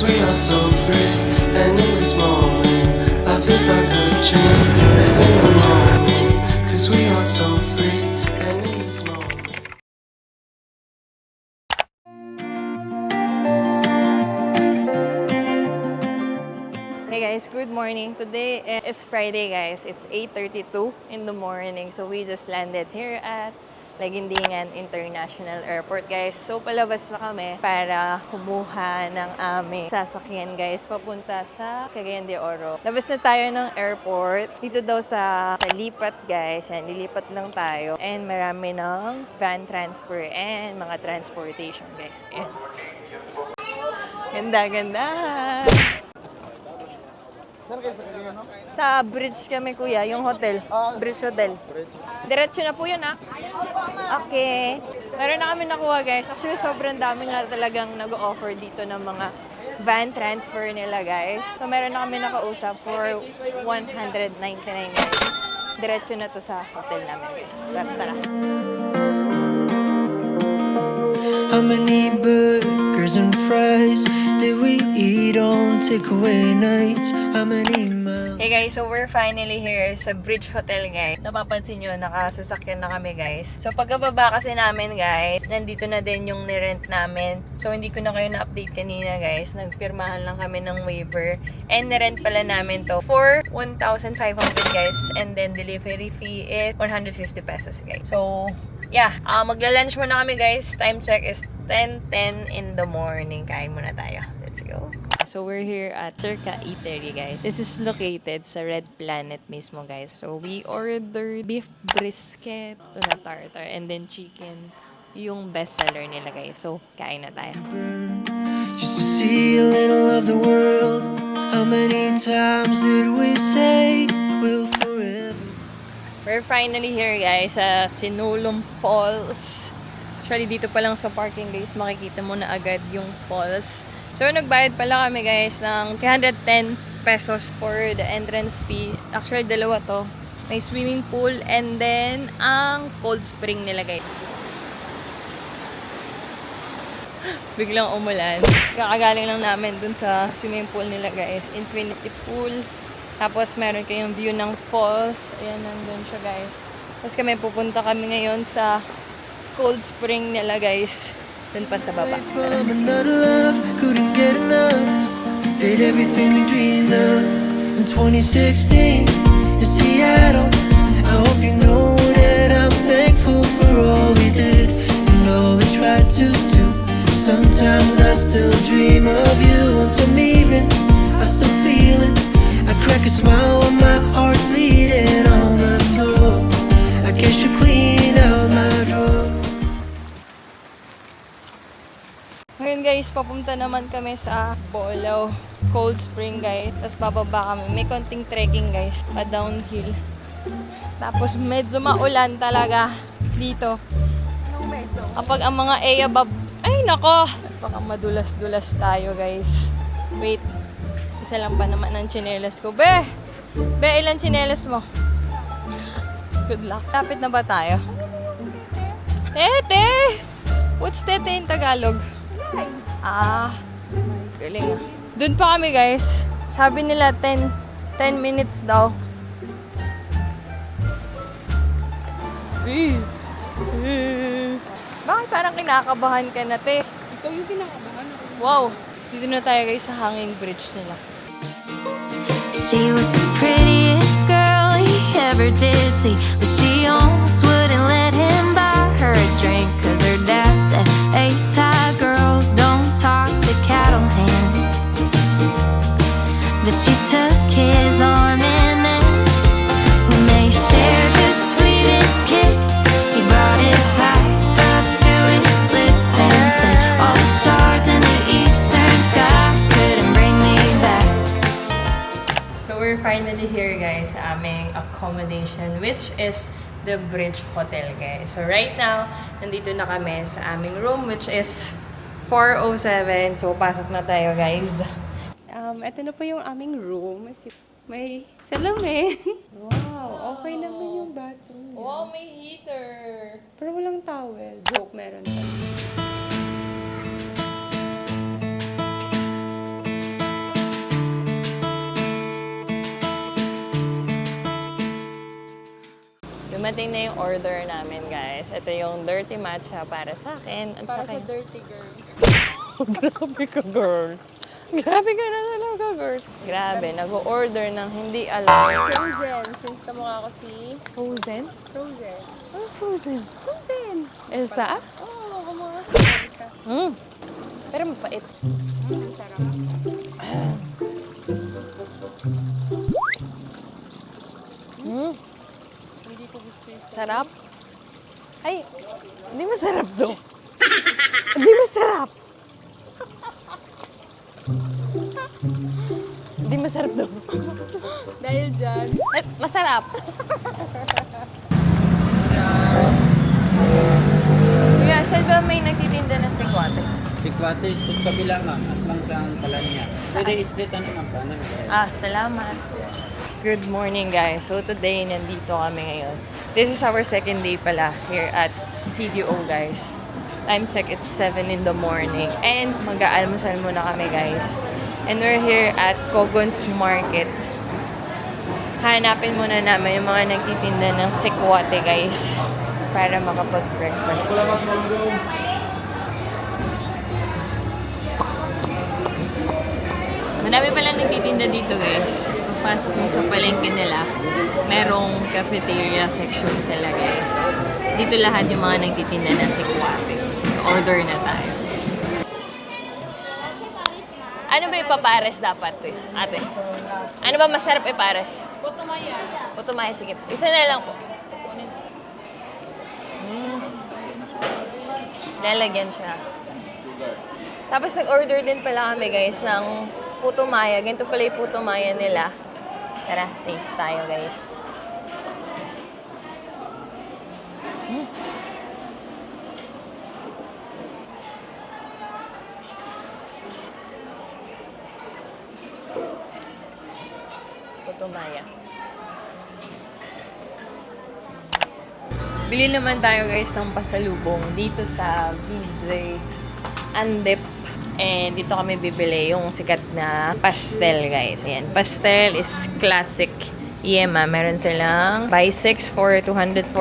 'cause we are so free. And in this moment, life is like a dream. Living a moment, 'cause we are so free. And in this moment. Hey guys, good morning. Today is Friday guys. It's 8:32 in the morning. So we just landed here at Lagindingan International Airport guys. So palabas na kami para kumuha ng aming sasakyan guys papunta sa Cagayan de Oro. Labas na tayo ng airport. Dito daw sa lipat guys. Yan, lilipat lang tayo. And marami ng van transfer and mga transportation guys. And ganda-ganda! Sa Bridge kami kuya, yung hotel. Bridge Hotel. Diretso na po yun Okay. Meron na kami nakuha guys. Actually sobrang dami nga talagang nag-offer dito ng mga van transfer nila guys. So meron na kami nakausap for 199 guys. Diretso na to sa hotel namin guys. Tara. How many burgers and fries did we eat on takeaway nights? How many miles? Hey guys, so we're finally here sa Bridge Hotel guys. Napapansin nyo, nakasasakyan na kami guys. So pagkababa kasi namin guys, nandito na din yung nirent namin. So hindi ko na kayo na-update kanina guys. Nagpirmahan lang kami ng waiver. And nirent pala namin to for 1,500 guys. And then delivery fee is 150 pesos guys. So yeah, magla-lunch muna kami guys. Time check is 10:10 in the morning. Kain muna tayo. Let's go. So we're here at Circa Eatery guys. This is located sa Red Planet mismo guys. So we ordered beef brisket, tuna tartar, and then chicken. Yung best seller nila guys. So kain na tayo. Just to see a little of the world. How many times did we say we'll forever? We're finally here guys sa Sinulog Falls. Actually dito pa lang sa parking guys makikita mo na agad yung falls. So nagbayad pala kami guys ng 310 pesos for the entrance fee. Actually dalawa to. May swimming pool and then ang cold spring nila guys. Biglang umulan. Kakagaling lang namin dun sa swimming pool nila guys. Infinity pool. Tapos meron kayong view ng falls. Ayan, nandun siya guys. Tapos pupunta kami ngayon sa cold spring nila guys. Dun pa sa baba. From another love, couldn't get enough. Did everything we dreamed of in 2016 in Seattle. I hope you know that I'm thankful for all we did and all we tried to do. Sometimes I still dream of you, and some evenings I still feel it. I crack a smile when my heart's bleeding on the floor. I guess you cleaned out my drawer. Ngayon guys, papunta naman kami sa Boolaw Cold Spring guys. Tapos bababa kami. May konting trekking guys. Pa downhill. Tapos medyo maulan talaga dito. Kapag ang mga above, ay nako! Baka madulas-dulas tayo guys. Wait. Isa lang pa naman ang tsinelas ko. Be, ilan tsinelas mo? Good luck. Lapit na ba tayo? Tete! What's tete in Tagalog? Galing Doon pa kami guys. Sabi nila 10 minutes daw. Bakit parang kinakabahan ka na, te? Ikaw yung kinakabahan ako. Wow! Dito na tayo guys sa hanging bridge nila. She was the prettiest girl he ever did see, but she almost wouldn't let him buy her a drink, 'cause her dad said ace high girls don't talk to cattle hands. But she took his arm and then when they shared the sweetest kiss, he brought his pipe up to his lips and said all the stars in the eastern sky couldn't bring me back. So we're finally here guys sa aming accommodation, which is the Bridge Hotel guys. So right now, nandito na kami sa aming room, which is 407. So pasok na tayo guys. Ito na po yung aming room. May salamin. Wow, okay naman yung bathroom. Wow, may heater! Pero walang towel. Joke, meron pa. Dumating na yung order namin, guys. Ito yung dirty matcha para sa akin. At Para saka sa dirty girl. Grabe ka, girl. Grabe ka na talaga, girl. Grabe, nag-order ng hindi alam. Frozen. Since kamukha ko si Frozen? Frozen. Ano frozen? Frozen. Elsa? Oo, kamukha ko si Elsa. Pero mapait. Sarap. Hindi ko gusto yung Sarap. Ay, hindi masarap to. Hindi masarap. Hindi masarap to. Dahil dyan, Ay, masarap. Kuya, saan ba may nagtitinda ng sikwate? Sikwate, sa kabila ma'am, at lang sa palan niya. Pwede street ano ma'am, paano? Salamat. Good morning, guys. So today, nandito kami ngayon. This is our second day pala here at CDO, guys. Time check, it's 7 in the morning. And mag-aalmusal muna kami, guys. And we're here at Kogon's Market. Hanapin muna namin yung mga nagtitinda ng sikwate, guys. Para makapag-breakfast. Madami pala nagtitinda dito, guys. Pagpasok mo sa palengke nila, merong cafeteria section sila, guys. Dito lahat yung mga nagtitinda ng sikwate. Order na tayo. Ano ba ipapares dapat, ate? Ano ba masarap ipares? Putumaya. Putumaya, sige. Isa na lang po. Lalagyan siya. Tapos nag-order din pala kami, guys, ng putumaya. Ganito pala yung putumaya nila. Tara, taste tayo, guys. Putumaya. Bili naman tayo, guys, ng pasalubong dito sa BJ Andep. And dito kami bibili yung sikat na pastel, guys. Ayan. Pastel is classic Yema. Meron silang buy 6 for 242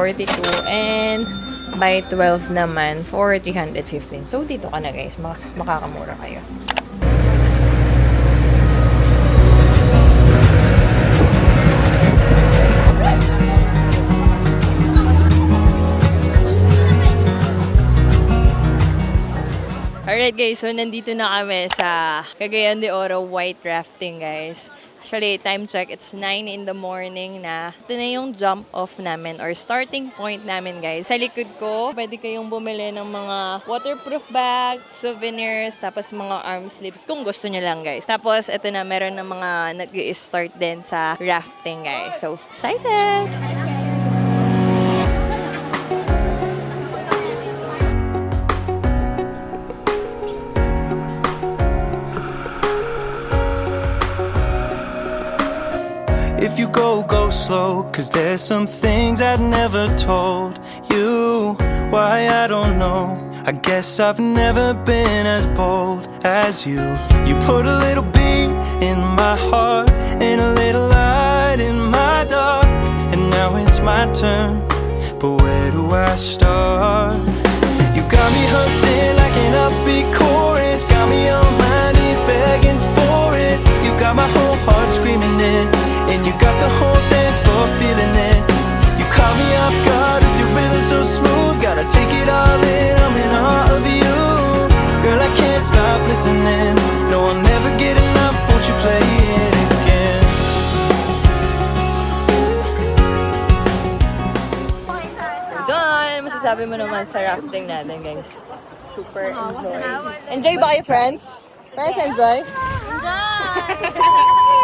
and buy 12 naman for 315. So, dito ka na, guys. Mas makakamura kayo. Alright, guys, so nandito na kami sa Cagayan de Oro White Rafting, guys. Actually, time check, it's 9 in the morning na. Ito na yung jump off namin or starting point namin, guys. Sa likod ko, pwede kayong bumili ng mga waterproof bags, souvenirs, tapos mga arm sleeves kung gusto nyo lang, guys. Tapos, ito na, meron ng mga nag-i-start din sa rafting, guys. So, excited! If you go, go slow, cause there's some things I've never told you. Why, I don't know. I guess I've never been as bold as you. You put a little beat in my heart and a little light in my dark. And now it's my turn, but where do I start? You got me hooked in like an upbeat chorus. Got me on my knees begging for it. You got my whole heart screaming it. And you got the whole dance floor feeling it. You caught me off guard with your rhythm so smooth. Gotta take it all in, I'm in awe of you. Girl, I can't stop listening. No, I'll never get enough, won't you play it again? Gone! Masasabi mo naman sa rafting natin, guys. Super enjoy. Enjoy ba kayo, friends? Friends, enjoy? enjoy!